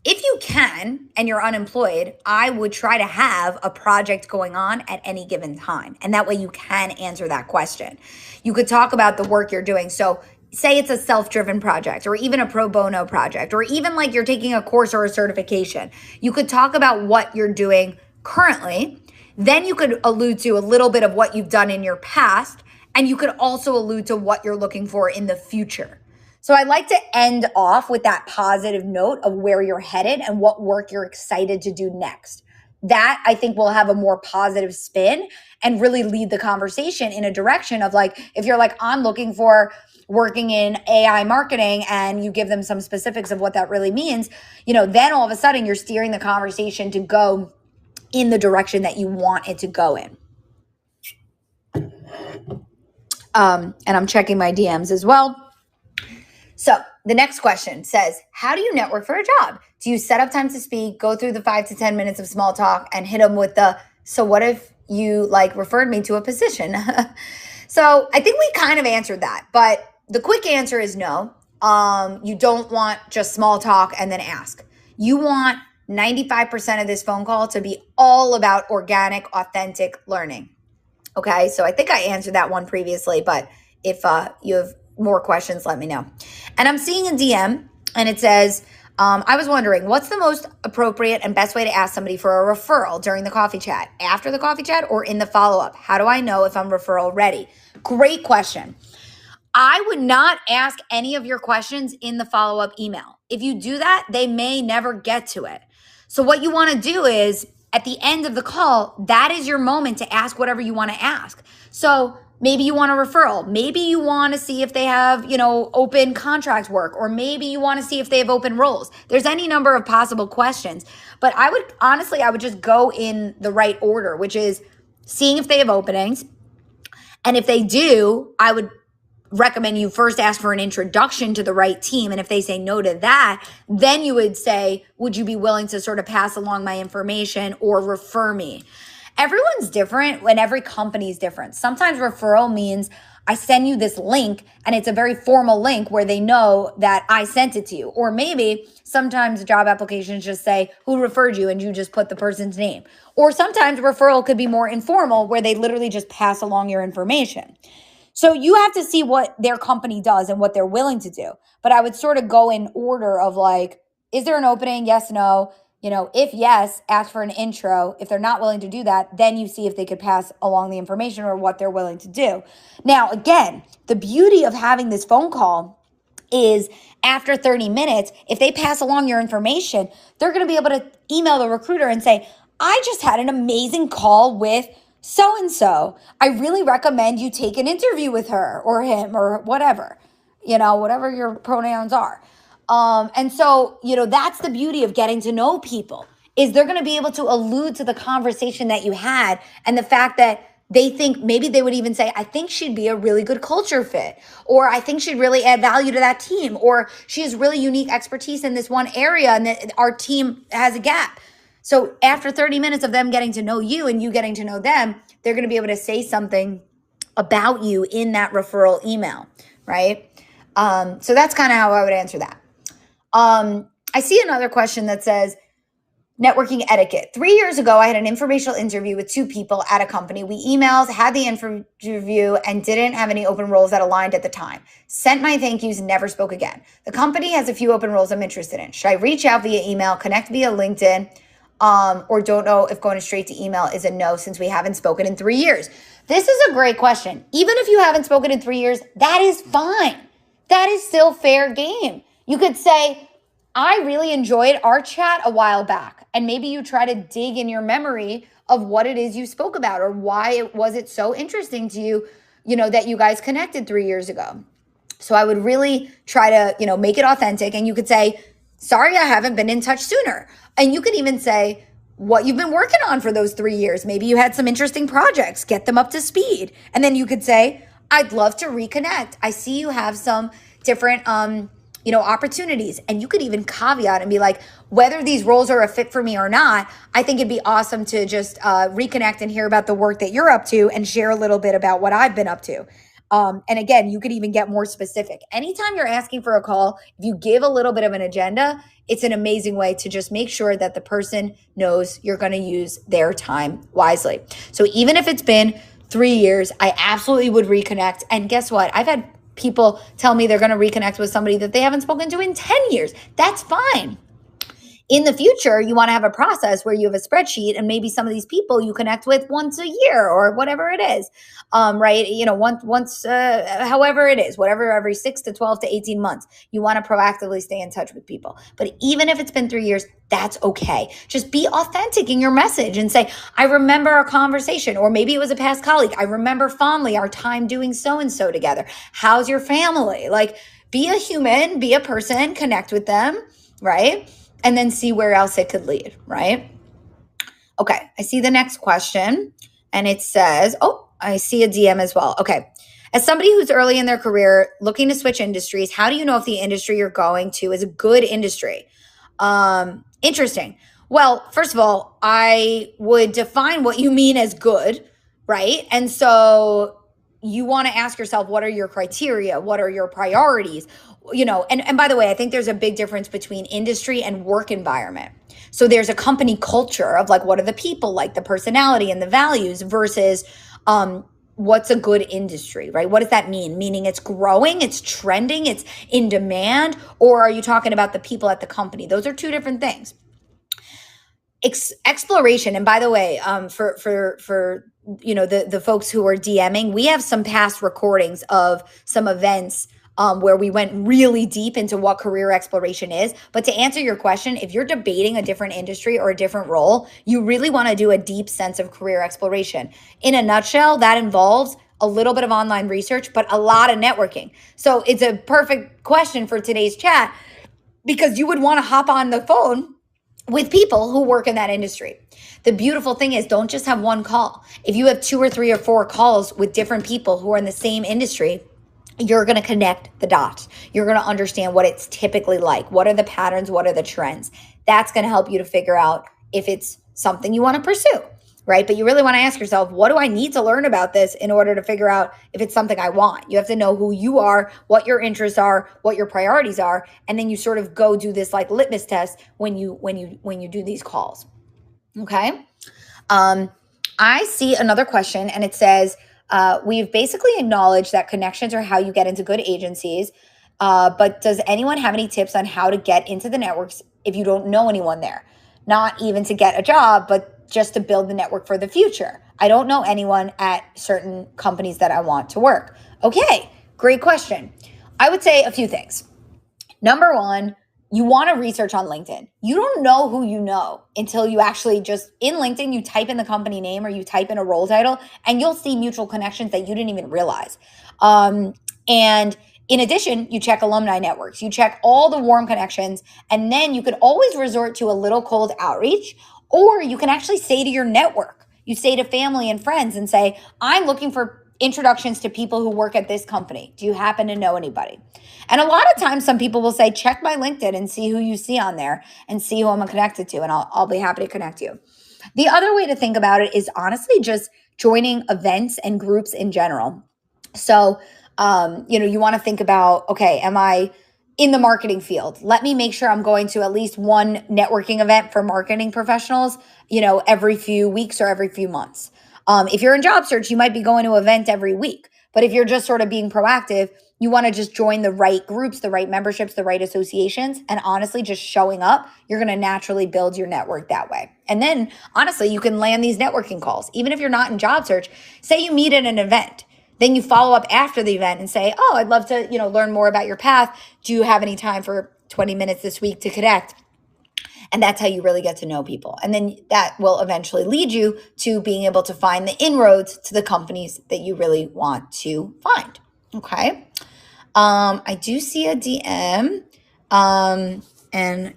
if you can and you're unemployed, I would try to have a project going on at any given time. And that way you can answer that question. You could talk about the work you're doing. So say it's a self-driven project, or even a pro bono project, or even like you're taking a course or a certification. You could talk about what you're doing currently. Then you could allude to a little bit of what you've done in your past. And you could also allude to what you're looking for in the future. So I like to end off with that positive note of where you're headed and what work you're excited to do next. That, I think, will have a more positive spin and really lead the conversation in a direction of, like, if you're like, I'm looking for working in AI marketing and you give them some specifics of what that really means, then all of a sudden you're steering the conversation to go in the direction that you want it to go in. And I'm checking my DMs as well. So the next question says, how do you network for a job? Do you set up time to speak, go through the 5 to 10 minutes of small talk and hit them with so what if you referred me to a position? So I think we kind of answered that, but the quick answer is no. You don't want just small talk and then ask. You want 95% of this phone call to be all about organic, authentic learning. Okay, so I think I answered that one previously, but if you have more questions, let me know. And I'm seeing a DM and it says, I was wondering, what's the most appropriate and best way to ask somebody for a referral during the coffee chat, after the coffee chat, or in the follow-up? How do I know if I'm referral ready? Great question. I would not ask any of your questions in the follow-up email. If you do that, they may never get to it. So what you want to do is at the end of the call, that is your moment to ask whatever you want to ask. So maybe you want a referral. Maybe you want to see if they have, open contract work, or maybe you want to see if they have open roles. There's any number of possible questions, but I would just go in the right order, which is seeing if they have openings. And if they do, I would recommend you first ask for an introduction to the right team. And if they say no to that, then you would say, would you be willing to sort of pass along my information or refer me? Everyone's different and every company is different. Sometimes referral means I send you this link and it's a very formal link where they know that I sent it to you. Or maybe sometimes job applications just say who referred you and you just put the person's name. Or sometimes referral could be more informal where they literally just pass along your information. So you have to see what their company does and what they're willing to do. But I would sort of go in order of is there an opening? Yes, no. If yes, ask for an intro. If they're not willing to do that, then you see if they could pass along the information or what they're willing to do. Now, again, the beauty of having this phone call is after 30 minutes, if they pass along your information, they're going to be able to email the recruiter and say, I just had an amazing call with so-and-so. I really recommend you take an interview with her or him or whatever, whatever your pronouns are. And so, that's the beauty of getting to know people is they're going to be able to allude to the conversation that you had and the fact that they think maybe they would even say, I think she'd be a really good culture fit, or I think she'd really add value to that team, or she has really unique expertise in this one area and that our team has a gap. So after 30 minutes of them getting to know you and you getting to know them, they're going to be able to say something about you in that referral email, right? So that's kind of how I would answer that. I see another question that says, networking etiquette. 3 years ago, I had an informational interview with 2 people at a company. We emailed, had the interview, and didn't have any open roles that aligned at the time. Sent my thank yous, never spoke again. The company has a few open roles I'm interested in. Should I reach out via email, connect via LinkedIn, or don't know if going straight to email is a no since we haven't spoken in 3 years? This is a great question. Even if you haven't spoken in 3 years, that is fine. That is still fair game. You could say, I really enjoyed our chat a while back. And maybe you try to dig in your memory of what it is you spoke about or why was it so interesting to you, that you guys connected 3 years ago. So I would really try to, make it authentic. And you could say, sorry, I haven't been in touch sooner. And you could even say what you've been working on for those 3 years. Maybe you had some interesting projects, get them up to speed. And then you could say, I'd love to reconnect. I see you have some different, opportunities. And you could even caveat and be like, whether these roles are a fit for me or not, I think it'd be awesome to just reconnect and hear about the work that you're up to and share a little bit about what I've been up to. And again, you could even get more specific. Anytime you're asking for a call, if you give a little bit of an agenda, it's an amazing way to just make sure that the person knows you're going to use their time wisely. So even if it's been 3 years, I absolutely would reconnect. And guess what? I've had people tell me they're going to reconnect with somebody that they haven't spoken to in 10 years. That's fine. In the future, you want to have a process where you have a spreadsheet and maybe some of these people you connect with once a year or whatever it is, right? However it is, whatever, every 6 to 12 to 18 months, you want to proactively stay in touch with people. But even if it's been 3 years, that's okay. Just be authentic in your message and say, I remember our conversation, or maybe it was a past colleague. I remember fondly our time doing so-and-so together. How's your family? Like, be a human, be a person, connect with them, right? And then see where else it could lead, right? Okay, I see the next question. And it says, oh, I see a DM as well. Okay. As somebody who's early in their career looking to switch industries, how do you know if the industry you're going to is a good industry? Interesting. Well, first of all, I would define what you mean as good, right? And so you want to ask yourself, what are your criteria? What are your priorities? And by the way, I think there's a big difference between industry and work environment. So there's a company culture of like, what are the people like, the personality and the values versus what's a good industry, right? What does that mean? Meaning it's growing, it's trending, it's in demand, or are you talking about the people at the company? Those are two different things. Exploration, and by the way, for the folks who are DMing, we have some past recordings of some events where we went really deep into what career exploration is. But to answer your question, if you're debating a different industry or a different role, you really want to do a deep sense of career exploration. In a nutshell, that involves a little bit of online research, but a lot of networking. So it's a perfect question for today's chat because you would want to hop on the phone with people who work in that industry. The beautiful thing is, don't just have one call. If you have 2 or 3 or 4 calls with different people who are in the same industry, you're going to connect the dots. You're going to understand what it's typically like. What are the patterns? What are the trends? That's going to help you to figure out if it's something you want to pursue, right? But you really want to ask yourself, what do I need to learn about this in order to figure out if it's something I want? You have to know who you are, what your interests are, what your priorities are, and then you sort of go do this like litmus test when you do these calls. Okay. I see another question, and it says, we've basically acknowledged that connections are how you get into good agencies. But does anyone have any tips on how to get into the networks if you don't know anyone there? Not even to get a job, but just to build the network for the future. I don't know anyone at certain companies that I want to work. Okay, great question. I would say a few things. Number one, you want to research on LinkedIn. You don't know who you know until you actually just in LinkedIn, you type in the company name or you type in a role title and you'll see mutual connections that you didn't even realize. And in addition, you check alumni networks, you check all the warm connections, and then you could always resort to a little cold outreach, or you can actually say to your network, you say to family and friends and say, I'm looking for introductions to people who work at this company. Do you happen to know anybody? And a lot of times some people will say, check my LinkedIn and see who you see on there and see who I'm connected to. And I'll be happy to connect you. The other way to think about it is honestly just joining events and groups in general. So, you want to think about, okay, am I in the marketing field? Let me make sure I'm going to at least one networking event for marketing professionals, every few weeks or every few months. If you're in job search, you might be going to an event every week. But if you're just sort of being proactive, you want to just join the right groups, the right memberships, the right associations, and honestly, just showing up, you're going to naturally build your network that way. And then honestly, you can land these networking calls. Even if you're not in job search, say you meet at an event, then you follow up after the event and say, oh, I'd love to, learn more about your path. Do you have any time for 20 minutes this week to connect? And that's how you really get to know people. And then that will eventually lead you to being able to find the inroads to the companies that you really want to find. Okay. I do see a DM, and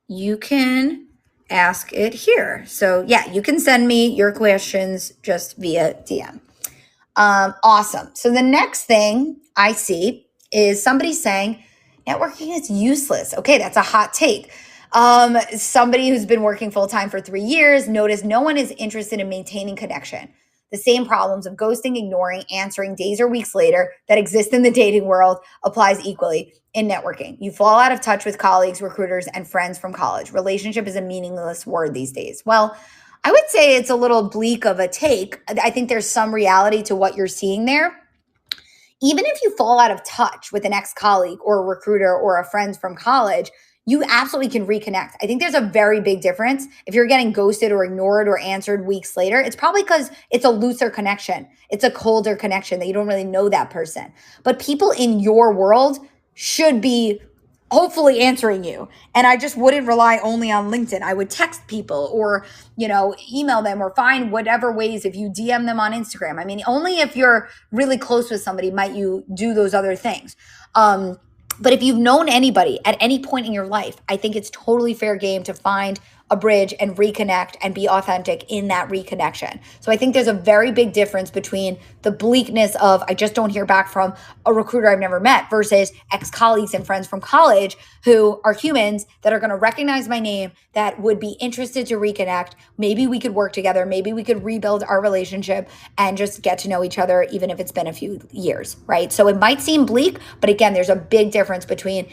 you can ask it here. So yeah, you can send me your questions just via DM. Awesome. So the next thing I see is somebody saying networking is useless. Okay, that's a hot take. Somebody who's been working full-time for 3 years noticed no one is interested in maintaining connection. The same problems of ghosting, ignoring, answering days or weeks later that exist in the dating world applies equally in networking. You fall out of touch with colleagues, recruiters, and friends from college. Relationship is a meaningless word these days. Well, I would say it's a little bleak of a take. I think there's some reality to what you're seeing there. Even if you fall out of touch with an ex-colleague or a recruiter or a friend from college, you absolutely can reconnect. I think there's a very big difference. If you're getting ghosted or ignored or answered weeks later, it's probably because it's a looser connection. It's a colder connection that you don't really know that person. But people in your world should be hopefully answering you. And I just wouldn't rely only on LinkedIn. I would text people or, email them or find whatever ways. If you DM them on Instagram, I mean, only if you're really close with somebody might you do those other things. But if you've known anybody at any point in your life, I think it's totally fair game to find a bridge and reconnect and be authentic in that reconnection. So I think there's a very big difference between the bleakness of I just don't hear back from a recruiter I've never met versus ex-colleagues and friends from college who are humans that are going to recognize my name, that would be interested to reconnect. Maybe we could work together. Maybe we could rebuild our relationship and just get to know each other, even if it's been a few years, right? So it might seem bleak, but again, there's a big difference between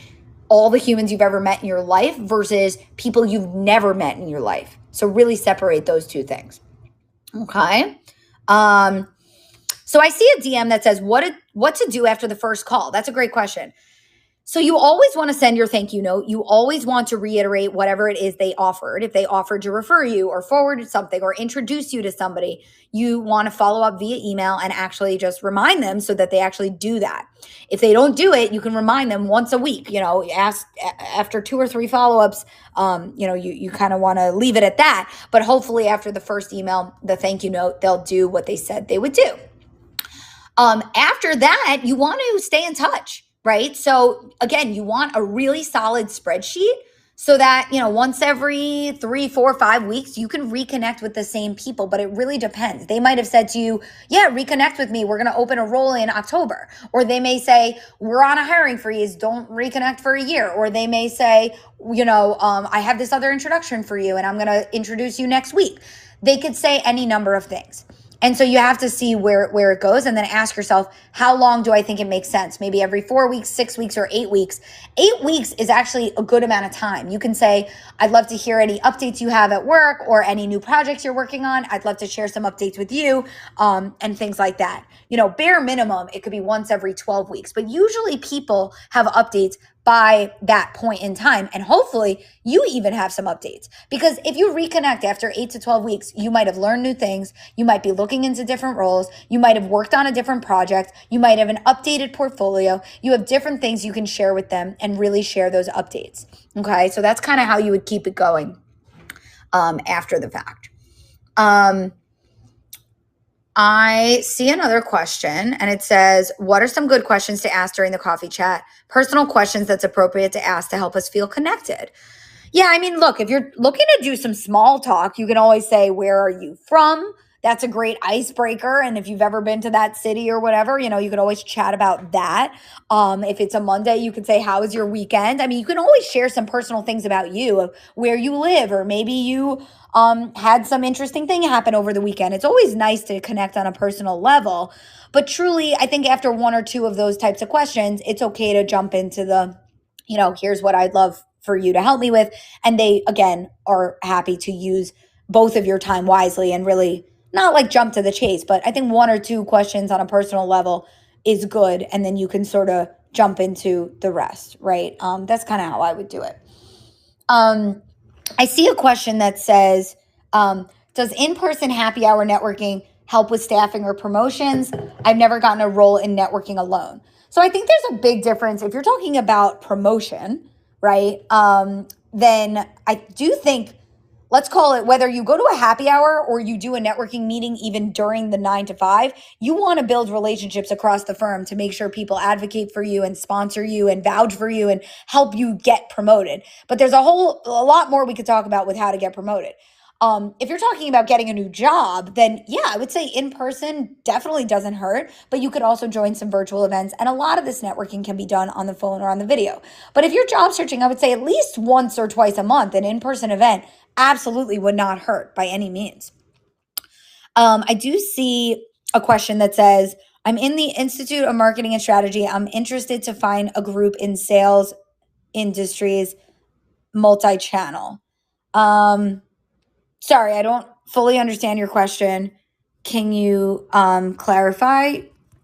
all the humans you've ever met in your life versus people you've never met in your life. So really separate those two things. Okay. So I see a DM that says, what to do after the first call? That's a great question. So you always want to send your thank you note. You always want to reiterate whatever it is they offered. If they offered to refer you or forward something or introduce you to somebody, you want to follow up via email and actually just remind them so that they actually do that. If they don't do it, you can remind them once a week. Ask after 2 or 3 follow-ups. You kind of want to leave it at that. But hopefully after the first email, the thank you note, they'll do what they said they would do. After that, you want to stay in touch, right? So again, you want a really solid spreadsheet so that, once every 3, 4, 5 weeks, you can reconnect with the same people, but it really depends. They might have said to you, yeah, reconnect with me. We're going to open a role in October. Or they may say, we're on a hiring freeze. Don't reconnect for a year. Or they may say, I have this other introduction for you and I'm going to introduce you next week. They could say any number of things. And so you have to see where it goes and then ask yourself, how long do I think it makes sense? Maybe every 4 weeks, 6 weeks, or 8 weeks. 8 weeks is actually a good amount of time. You can say, I'd love to hear any updates you have at work or any new projects you're working on. I'd love to share some updates with you and things like that. Bare minimum, it could be once every 12 weeks. But usually people have updates by that point in time. And hopefully you even have some updates, because if you reconnect after 8 to 12 weeks, you might have learned new things. You might be looking into different roles. You might have worked on a different project. You might have an updated portfolio. You have different things you can share with them and really share those updates. Okay. So that's kind of how you would keep it going after the fact. I see another question and it says, what are some good questions to ask during the coffee chat? Personal questions that's appropriate to ask to help us feel connected. Yeah, I mean, look, if you're looking to do some small talk, you can always say, where are you from? That's a great icebreaker. And if you've ever been to that city or whatever, you could always chat about that. If it's a Monday, you could say, how was your weekend? I mean, you can always share some personal things about you, of where you live, or maybe you had some interesting thing happen over the weekend. It's always nice to connect on a personal level. But truly, I think after 1 or 2 of those types of questions, it's okay to jump into the, here's what I'd love for you to help me with. And they, again, are happy to use both of your time wisely and really not like jump to the chase. But I think 1 or 2 questions on a personal level is good. And then you can sort of jump into the rest, right? That's kind of how I would do it. I see a question that says, does in-person happy hour networking help with staffing or promotions? I've never gotten a role in networking alone. So I think there's a big difference. If you're talking about promotion, right, then I do think, let's call it, whether you go to a happy hour or you do a networking meeting even during the 9 to 5, you want to build relationships across the firm to make sure people advocate for you and sponsor you and vouch for you and help you get promoted. But there's a lot more we could talk about with how to get promoted. If you're talking about getting a new job, then yeah, I would say in person definitely doesn't hurt, but you could also join some virtual events. And a lot of this networking can be done on the phone or on the video. But if you're job searching, I would say at least once or twice a month, an in-person event absolutely would not hurt by any means. I do see a question that says, I'm in the Institute of Marketing and Strategy. I'm interested to find a group in sales industries, multi-channel. Sorry, I don't fully understand your question. Can you clarify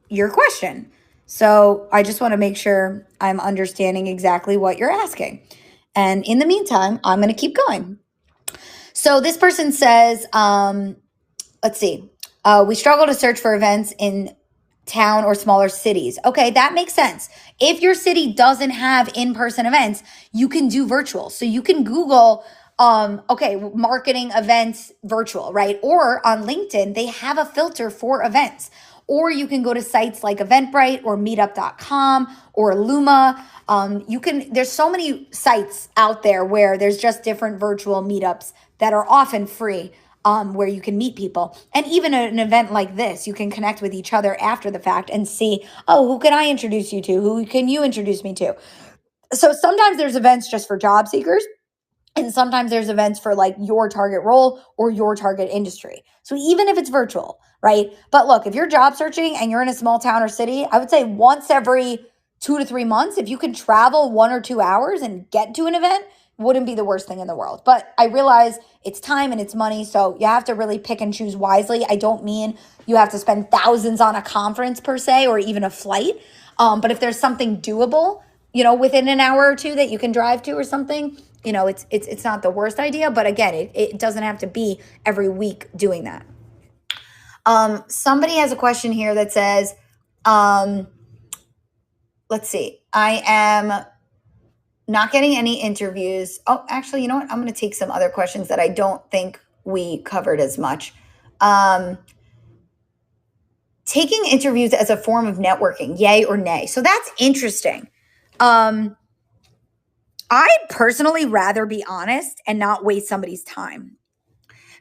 your question? So I just want to make sure I'm understanding exactly what you're asking. And in the meantime, I'm going to keep going. So this person says, let's see, we struggle to search for events in town or smaller cities. Okay, that makes sense. If your city doesn't have in-person events, you can do virtual. So you can Google okay, marketing events virtual, right? Or on LinkedIn, they have a filter for events. Or you can go to sites like Eventbrite or meetup.com or Luma. There's so many sites out there where there's just different virtual meetups that are often free, where you can meet people. And even at an event like this, you can connect with each other after the fact and see, oh, who can I introduce you to? Who can you introduce me to? So sometimes there's events just for job seekers. And sometimes there's events for like your target role or your target industry. So even if it's virtual, right? But look, if you're job searching and you're in a small town or city, I would say once every 2 to 3 months, if you can travel 1 or 2 hours and get to an event, wouldn't be the worst thing in the world. But I realize it's time and it's money. So you have to really pick and choose wisely. I don't mean you have to spend thousands on a conference per se or even a flight. But if there's something doable, within an hour or two that you can drive to or something, it's not the worst idea. But again, it doesn't have to be every week doing that. Somebody has a question here that says, let's see, I am not getting any interviews. Oh, actually, you know what? I'm going to take some other questions that I don't think we covered as much. Taking interviews as a form of networking, yay or nay? So that's interesting. I'd personally rather be honest and not waste somebody's time.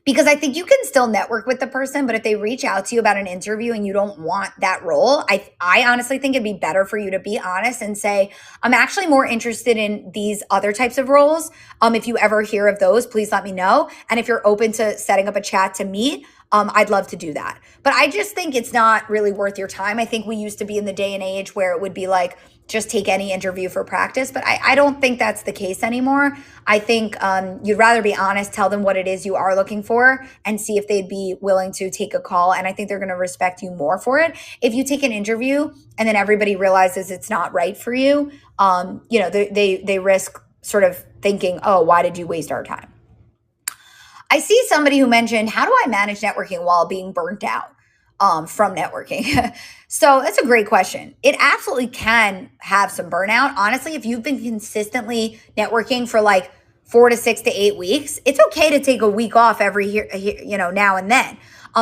Because I think you can still network with the person, but if they reach out to you about an interview and you don't want that role, I honestly think it'd be better for you to be honest and say, I'm actually more interested in these other types of roles. If you ever hear of those, please let me know. And if you're open to setting up a chat to meet, I'd love to do that. But I just think it's not really worth your time. I think we used to be in the day and age where it would be like, just take any interview for practice. But I don't think that's the case anymore. I think you'd rather be honest, tell them what it is you are looking for, and see if they'd be willing to take a call. And I think they're going to respect you more for it. If you take an interview and then everybody realizes it's not right for you, they risk sort of thinking, oh, why did you waste our time? I see somebody who mentioned, how do I manage networking while being burnt out from networking? So that's a great question. It absolutely can have some burnout. Honestly, if you've been consistently networking for like 4 to 6 to 8 weeks, it's okay to take a week off every now and then.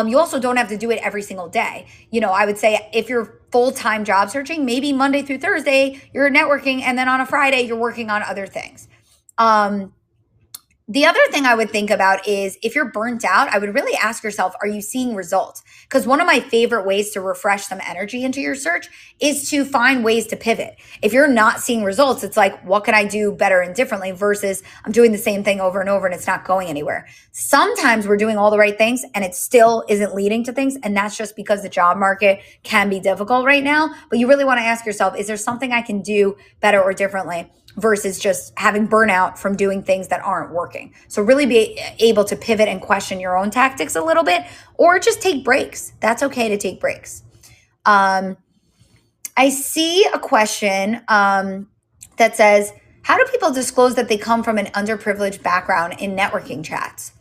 You also don't have to do it every single day. I would say if you're full-time job searching, maybe Monday through Thursday, you're networking, and then on a Friday, you're working on other things. The other thing I would think about is if you're burnt out, I would really ask yourself, are you seeing results? Because one of my favorite ways to refresh some energy into your search is to find ways to pivot. If you're not seeing results, it's like, what can I do better and differently versus I'm doing the same thing over and over and it's not going anywhere. Sometimes we're doing all the right things and it still isn't leading to things. And that's just because the job market can be difficult right now. But you really want to ask yourself, is there something I can do better or differently? Versus just having burnout from doing things that aren't working. So really be able to pivot and question your own tactics a little bit, or just take breaks. That's okay to take breaks. I see a question that says, how do people disclose that they come from an underprivileged background in networking chats?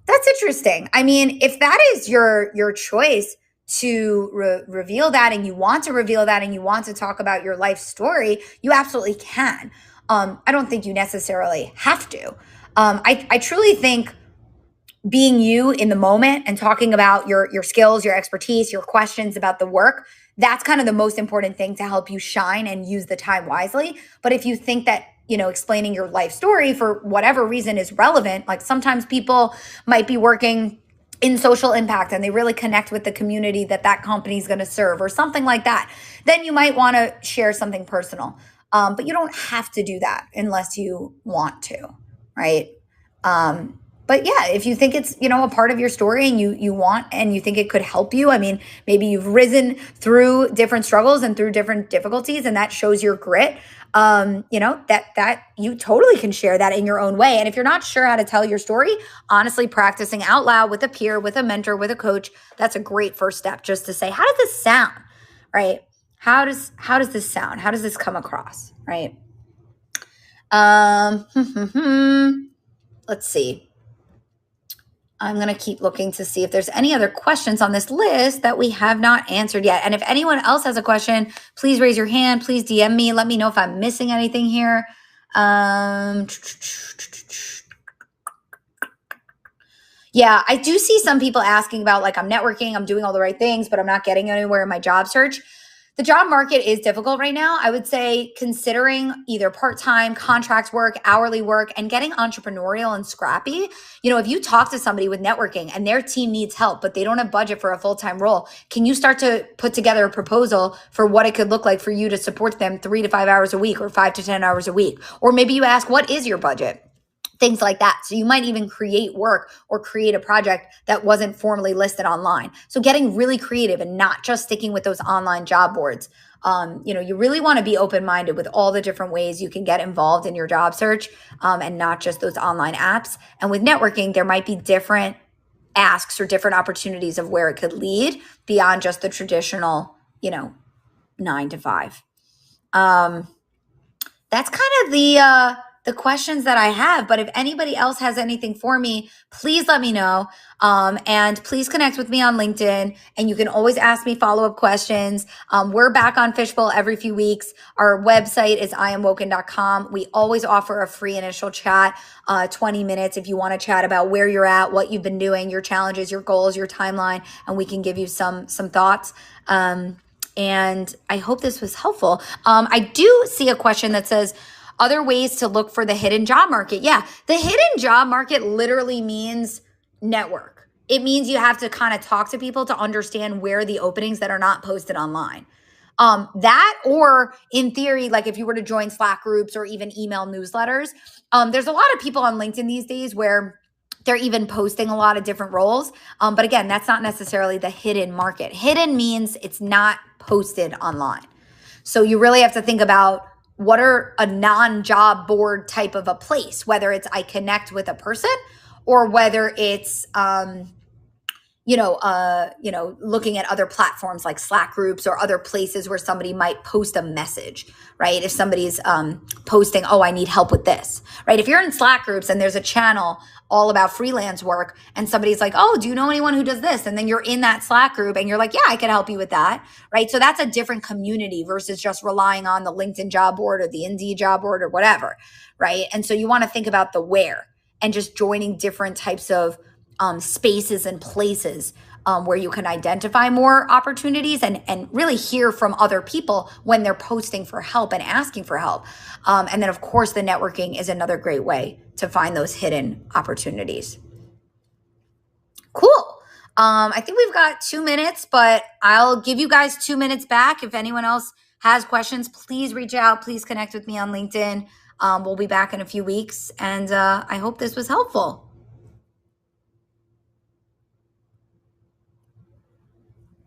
That's interesting. I mean, if that is your choice to reveal that, and you want to reveal that, and you want to talk about your life story, you absolutely can. I don't think you necessarily have to. I truly think being you in the moment and talking about your skills, your expertise, your questions about the work, that's kind of the most important thing to help you shine and use the time wisely. But if you think that explaining your life story for whatever reason is relevant, like sometimes people might be working in social impact and they really connect with the community that company is going to serve or something like that, then you might want to share something personal. But you don't have to do that unless you want to, right? But yeah, if you think it's, a part of your story and you want, and you think it could help you, I mean, maybe you've risen through different struggles and through different difficulties, and that shows your grit. That you totally can share that in your own way. And if you're not sure how to tell your story, honestly, practicing out loud with a peer, with a mentor, with a coach, that's a great first step, just to say, how does this sound, right? How does this sound? How does this come across, right? Let's see. I'm going to keep looking to see if there's any other questions on this list that we have not answered yet. And if anyone else has a question, please raise your hand. Please DM me. Let me know if I'm missing anything here. Yeah, I do see some people asking about, like, I'm networking, I'm doing all the right things, but I'm not getting anywhere in my job search. The job market is difficult right now. I would say considering either part-time contract work, hourly work, and getting entrepreneurial and scrappy. If you talk to somebody with networking and their team needs help, but they don't have budget for a full-time role, can you start to put together a proposal for what it could look like for you to support them 3 to 5 hours a week or 5 to 10 hours a week? Or maybe you ask, what is your budget? Things like that. So you might even create work or create a project that wasn't formally listed online. So getting really creative and not just sticking with those online job boards. You really want to be open-minded with all the different ways you can get involved in your job search, and not just those online apps. And with networking, there might be different asks or different opportunities of where it could lead beyond just the traditional, 9 to 5. That's kind of the questions that I have. But if anybody else has anything for me, please let me know. And please connect with me on LinkedIn. And you can always ask me follow-up questions. We're back on Fishbowl every few weeks. Our website is iamwoken.com. We always offer a free initial chat, 20 minutes if you want to chat about where you're at, what you've been doing, your challenges, your goals, your timeline, and we can give you some thoughts. And I hope this was helpful. I do see a question that says, other ways to look for the hidden job market. Yeah, the hidden job market literally means network. It means you have to kind of talk to people to understand where the openings that are not posted online. That, or in theory, like if you were to join Slack groups or even email newsletters, there's a lot of people on LinkedIn these days where they're even posting a lot of different roles. But again, that's not necessarily the hidden market. Hidden means it's not posted online. So you really have to think about what are a non-job board type of a place, whether it's I connect with a person or whether it's, looking at other platforms like Slack groups or other places where somebody might post a message, right? If somebody's posting, oh, I need help with this, right? If you're in Slack groups and there's a channel all about freelance work and somebody's like, oh, do you know anyone who does this? And then you're in that Slack group and you're like, yeah, I can help you with that, right? So that's a different community versus just relying on the LinkedIn job board or the Indeed job board or whatever, right? And so you want to think about the where and just joining different types of spaces and places where you can identify more opportunities and really hear from other people when they're posting for help and asking for help. And then, of course, the networking is another great way to find those hidden opportunities. Cool. I think we've got 2 minutes, but I'll give you guys 2 minutes back. If anyone else has questions, please reach out. Please connect with me on LinkedIn. We'll be back in a few weeks, and I hope this was helpful.